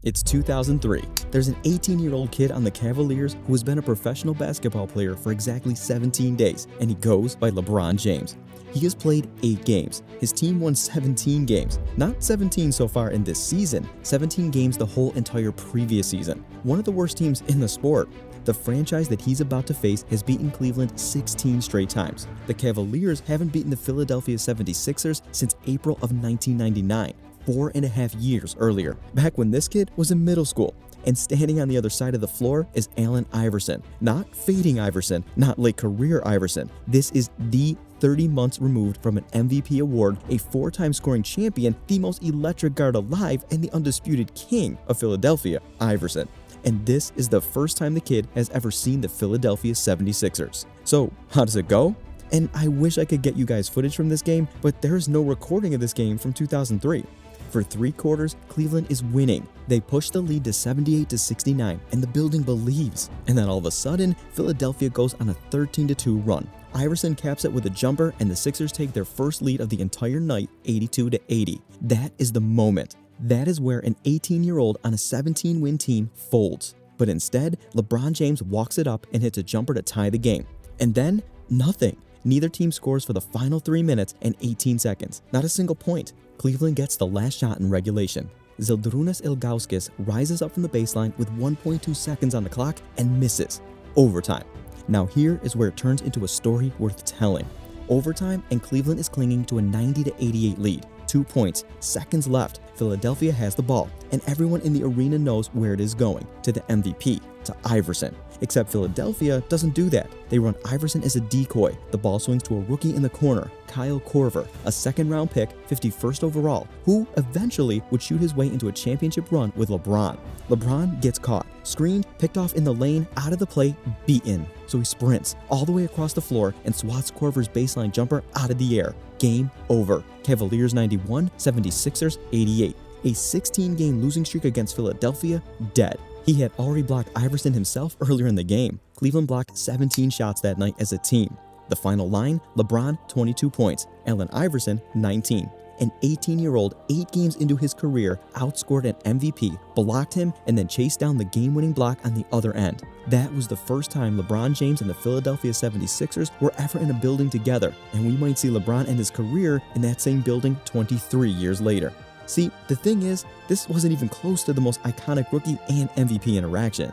It's 2003. There's an 18-year-old kid on the Cavaliers who has been a professional basketball player for exactly 17 days, and he goes by LeBron James. He has played 8 games. His team won 17 games. Not 17 so far in this season, 17 games the whole entire previous season. One of the worst teams in the sport. The franchise that he's about to face has beaten Cleveland 16 straight times. The Cavaliers haven't beaten the Philadelphia 76ers since April of 1999. 4.5 years earlier, back when this kid was in middle school. And standing on the other side of the floor is Allen Iverson. Not fading Iverson, not late career Iverson. This is the 30 months removed from an MVP award, a 4-time scoring champion, the most electric guard alive, and the undisputed king of Philadelphia, Iverson. And this is the first time the kid has ever seen the Philadelphia 76ers. So, how does it go? And I wish I could get you guys footage from this game, but there is no recording of this game from 2003. For 3 quarters, Cleveland is winning. They push the lead to 78-69, and the building believes. And then all of a sudden, Philadelphia goes on a 13-2 run. Iverson caps it with a jumper, and the Sixers take their first lead of the entire night, 82-80. That is the moment. That is where an 18-year-old on a 17-win team folds. But instead, LeBron James walks it up and hits a jumper to tie the game. And then, nothing. Neither team scores for the final 3 minutes and 18 seconds. Not a single point. Cleveland gets the last shot in regulation. Zydrunas Ilgauskas rises up from the baseline with 1.2 seconds on the clock and misses. Overtime. Now here is where it turns into a story worth telling. Overtime, and Cleveland is clinging to a 90-88 lead. 2 points, seconds left. Philadelphia has the ball, and everyone in the arena knows where it is going, to the MVP, to Iverson. Except Philadelphia doesn't do that. They run Iverson as a decoy. The ball swings to a rookie in the corner, Kyle Korver, a second-round pick, 51st overall, who eventually would shoot his way into a championship run with LeBron. LeBron gets caught, screened, picked off in the lane, out of the play, beaten. So he sprints all the way across the floor and swats Korver's baseline jumper out of the air. Game over. Cavaliers 91, 76ers 88. A 16-game losing streak against Philadelphia, dead. He had already blocked Iverson himself earlier in the game. Cleveland blocked 17 shots that night as a team. The final line, LeBron 22 points, Allen Iverson 19. An 18-year-old, 8 games into his career, outscored an MVP, blocked him, and then chased down the game-winning block on the other end. That was the first time LeBron James and the Philadelphia 76ers were ever in a building together, and we might see LeBron end his career in that same building 23 years later. See, the thing is, this wasn't even close to the most iconic rookie and MVP interaction.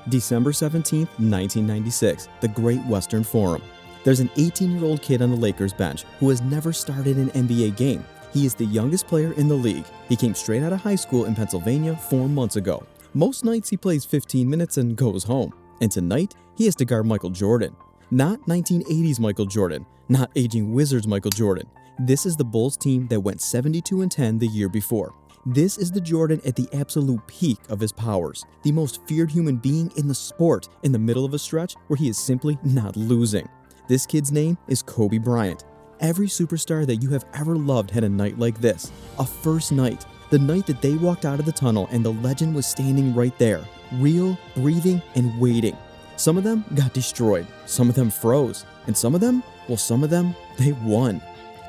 December 17, 1996, the Great Western Forum. There's an 18-year-old kid on the Lakers bench who has never started an NBA game. He is the youngest player in the league. He came straight out of high school in Pennsylvania 4 months ago. Most nights he plays 15 minutes and goes home. And tonight, he has to guard Michael Jordan. Not 1980s Michael Jordan, not aging Wizards Michael Jordan. This is the Bulls team that went 72-10 the year before. This is the Jordan at the absolute peak of his powers, the most feared human being in the sport, in the middle of a stretch where he is simply not losing. This kid's name is Kobe Bryant. Every superstar that you have ever loved had a night like this, a first night, the night that they walked out of the tunnel and the legend was standing right there, real, breathing, and waiting. Some of them got destroyed, some of them froze, and some of them, they won.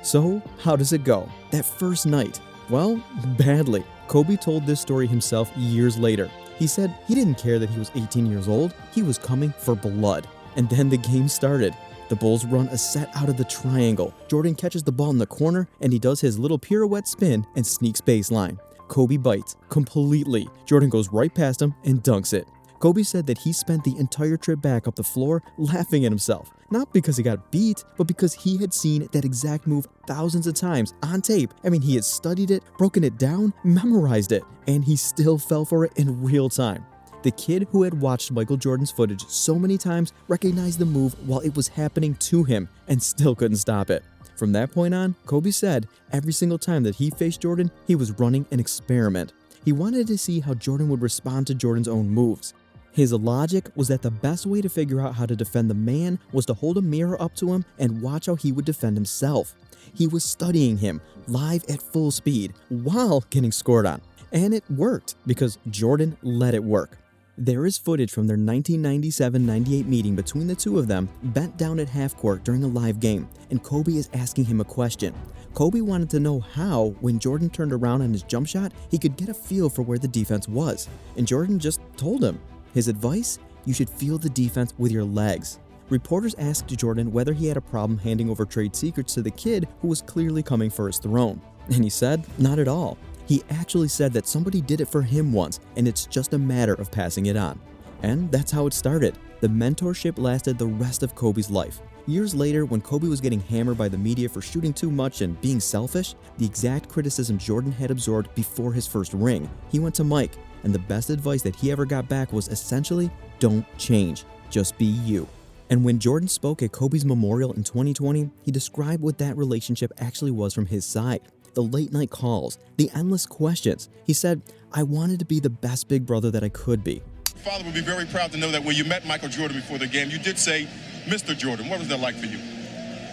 So, how does it go? That first night? Well, badly. Kobe told this story himself years later. He said he didn't care that he was 18 years old, he was coming for blood. And then the game started. The Bulls run a set out of the triangle. Jordan catches the ball in the corner, and he does his little pirouette spin and sneaks baseline. Kobe bites completely. Jordan goes right past him and dunks it. Kobe said that he spent the entire trip back up the floor laughing at himself. Not because he got beat, but because he had seen that exact move thousands of times on tape. He had studied it, broken it down, memorized it, and he still fell for it in real time. The kid who had watched Michael Jordan's footage so many times recognized the move while it was happening to him and still couldn't stop it. From that point on, Kobe said every single time that he faced Jordan, he was running an experiment. He wanted to see how Jordan would respond to Jordan's own moves. His logic was that the best way to figure out how to defend the man was to hold a mirror up to him and watch how he would defend himself. He was studying him live at full speed while getting scored on. And it worked because Jordan let it work. There is footage from their 1997-98 meeting between the two of them bent down at half court during a live game, and Kobe is asking him a question. Kobe wanted to know how, when Jordan turned around on his jump shot, he could get a feel for where the defense was, and Jordan just told him. His advice? You should feel the defense with your legs. Reporters asked Jordan whether he had a problem handing over trade secrets to the kid who was clearly coming for his throne, and he said, not at all. He actually said that somebody did it for him once, and it's just a matter of passing it on. And that's how it started. The mentorship lasted the rest of Kobe's life. Years later, when Kobe was getting hammered by the media for shooting too much and being selfish, the exact criticism Jordan had absorbed before his first ring, he went to Mike, and the best advice that he ever got back was essentially, don't change, just be you. And when Jordan spoke at Kobe's memorial in 2020, he described what that relationship actually was from his side. The late night calls, the endless questions. He said, I wanted to be the best big brother that I could be. Your father would be very proud to know that when you met Michael Jordan before the game, you did say, Mr. Jordan. What was that like for you?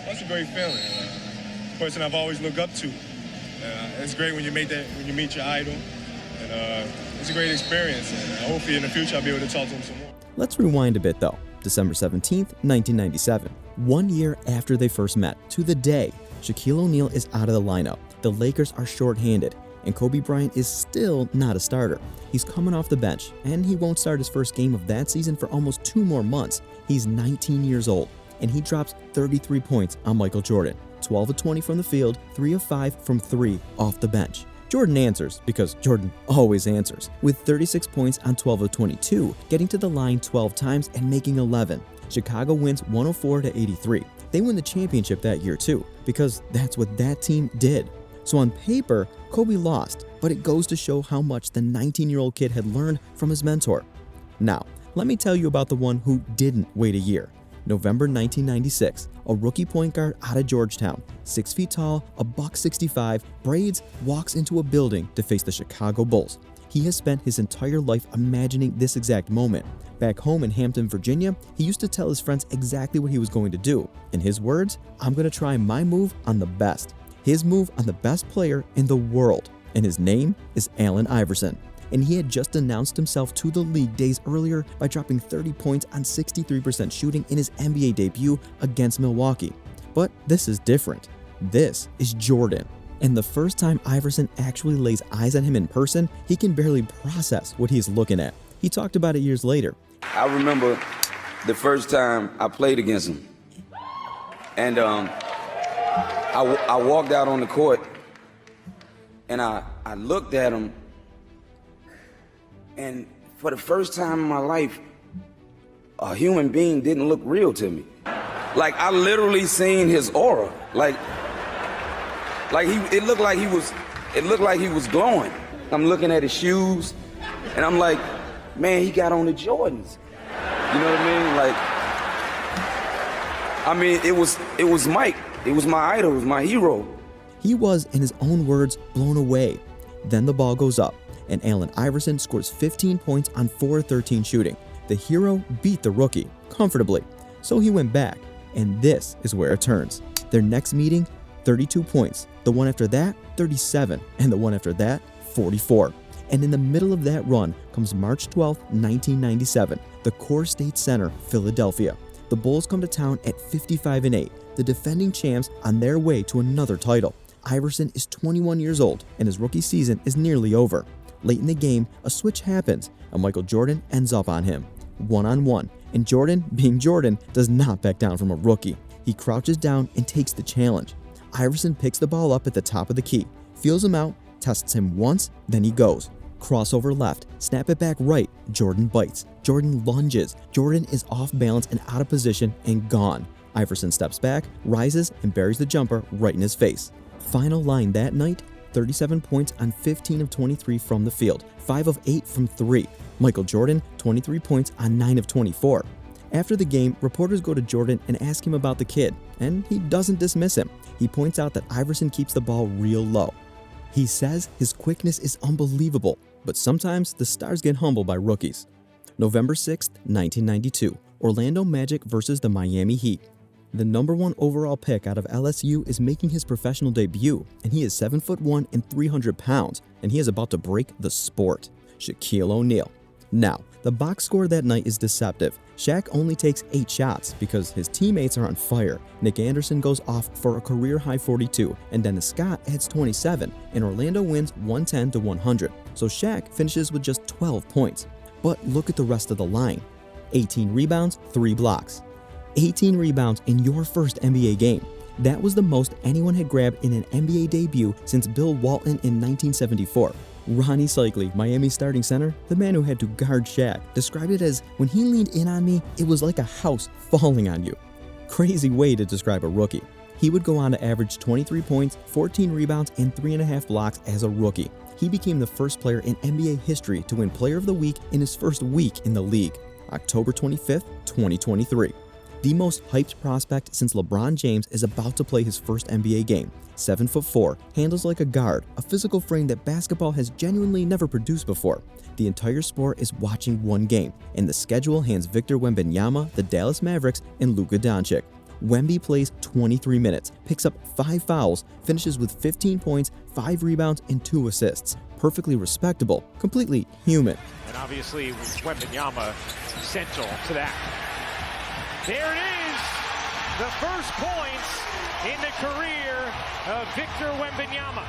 That's a great feeling. Person I've always looked up to. It's great when you meet your idol. And it's a great experience. And hopefully in the future I'll be able to talk to him some more. Let's rewind a bit though. December 17th, 1997. 1 year after they first met, to the day, Shaquille O'Neal is out of the lineup. The Lakers are shorthanded, and Kobe Bryant is still not a starter. He's coming off the bench, and he won't start his first game of that season for almost 2 more months. He's 19 years old, and he drops 33 points on Michael Jordan. 12 of 20 from the field, 3 of 5 from 3 off the bench. Jordan answers, because Jordan always answers, with 36 points on 12 of 22, getting to the line 12 times and making 11. Chicago wins 104-83. They win the championship that year too, because that's what that team did. So on paper, Kobe lost, but it goes to show how much the 19-year-old kid had learned from his mentor. Now, let me tell you about the one who didn't wait a year. November 1996, a rookie point guard out of Georgetown, 6 feet tall, a $165, braids, walks into a building to face the Chicago Bulls. He has spent his entire life imagining this exact moment. Back home in Hampton, Virginia, he used to tell his friends exactly what he was going to do. In his words, I'm going to try my move on the best. His move on the best player in the world. And his name is Allen Iverson. And he had just announced himself to the league days earlier by dropping 30 points on 63% shooting in his NBA debut against Milwaukee. But this is different. This is Jordan. And the first time Iverson actually lays eyes on him in person, he can barely process what he's looking at. He talked about it years later. I remember the first time I played against him. And I walked out on the court and I looked at him, and for the first time in my life, a human being didn't look real to me. Like I literally seen his aura. It looked like he was glowing. I'm looking at his shoes and I'm like, man, he got on the Jordans. You know what I mean? It was Mike. It was my idol, it was my hero. He was, in his own words, blown away. Then the ball goes up, and Allen Iverson scores 15 points on 4 of 13 shooting. The hero beat the rookie, comfortably. So he went back, and this is where it turns. Their next meeting, 32 points. The one after that, 37. And the one after that, 44. And in the middle of that run comes March 12, 1997, the Core State Center, Philadelphia. The Bulls come to town at 55-8, the defending champs on their way to another title. Iverson is 21 years old, and his rookie season is nearly over. Late in the game, a switch happens, and Michael Jordan ends up on him. 1-on-1, and Jordan, being Jordan, does not back down from a rookie. He crouches down and takes the challenge. Iverson picks the ball up at the top of the key, feels him out, tests him once, then he goes. Crossover left, snap it back right, Jordan bites. Jordan lunges. Jordan is off balance and out of position and gone. Iverson steps back, rises, and buries the jumper right in his face. Final line that night, 37 points on 15 of 23 from the field, 5 of 8 from 3. Michael Jordan, 23 points on 9 of 24. After the game, reporters go to Jordan and ask him about the kid, and he doesn't dismiss him. He points out that Iverson keeps the ball real low. He says his quickness is unbelievable, but sometimes the stars get humbled by rookies. November 6, 1992, Orlando Magic versus the Miami Heat. The number 1 overall pick out of LSU is making his professional debut, and he is 7'1" and 300 pounds, and he is about to break the sport. Shaquille O'Neal. Now, The box score that night is deceptive. Shaq only takes 8 shots because his teammates are on fire. Nick Anderson goes off for a career-high 42, and Dennis Scott adds 27, and Orlando wins 110-100, so Shaq finishes with just 12 points. But look at the rest of the line. 18 rebounds, 3 blocks. 18 rebounds in your first NBA game. That was the most anyone had grabbed in an NBA debut since Bill Walton in 1974. Ronnie Cycli, Miami's starting center, the man who had to guard Shaq, described it as, "When he leaned in on me, it was like a house falling on you." Crazy way to describe a rookie. He would go on to average 23 points, 14 rebounds, and 3.5 blocks as a rookie. He became the first player in NBA history to win Player of the Week in his first week in the league, October 25th, 2023. The most hyped prospect since LeBron James is about to play his first NBA game. 7'4", handles like a guard, a physical frame that basketball has genuinely never produced before. The entire sport is watching one game, and the schedule hands Victor Wembanyama, the Dallas Mavericks, and Luka Dončić. Wemby plays 23 minutes, picks up 5 fouls, finishes with 15 points, 5 rebounds, and 2 assists. Perfectly respectable, completely human. And obviously Wembanyama central to that. There it is, the first points in the career of Victor Wembanyama.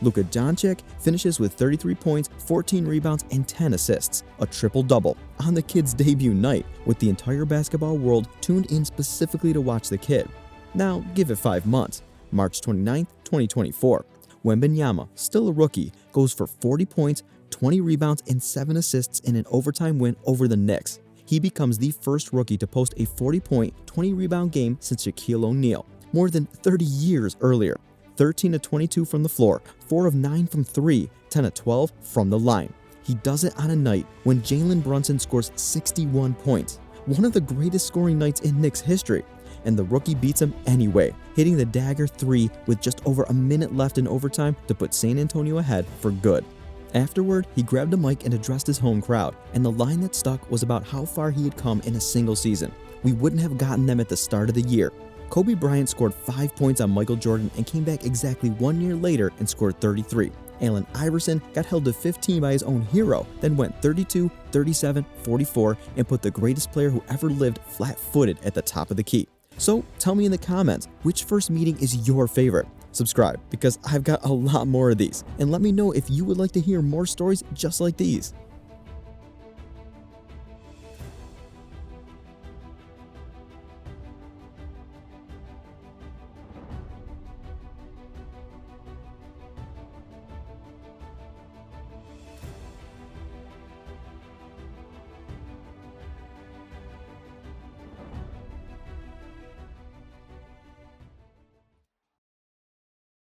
Luka Dončić finishes with 33 points, 14 rebounds, and 10 assists, a triple-double, on the kid's debut night, with the entire basketball world tuned in specifically to watch the kid. Now, give it 5 months. March 29th, 2024. Wembanyama, still a rookie, goes for 40 points, 20 rebounds, and 7 assists in an overtime win over the Knicks. He becomes the first rookie to post a 40-point, 20-rebound game since Shaquille O'Neal, more than 30 years earlier. 13 of 22 from the floor, 4 of 9 from 3, 10 of 12 from the line. He does it on a night when Jalen Brunson scores 61 points, one of the greatest scoring nights in Knicks history, and the rookie beats him anyway, hitting the dagger 3 with just over a minute left in overtime to put San Antonio ahead for good. Afterward, he grabbed a mic and addressed his home crowd, and the line that stuck was about how far he had come in a single season. We wouldn't have gotten them at the start of the year. Kobe Bryant scored 5 points on Michael Jordan and came back exactly 1 year later and scored 33. Allen Iverson got held to 15 by his own hero, then went 32, 37, 44, and put the greatest player who ever lived flat-footed at the top of the key. So tell me in the comments, which first meeting is your favorite? Subscribe, because I've got a lot more of these, and let me know if you would like to hear more stories just like these.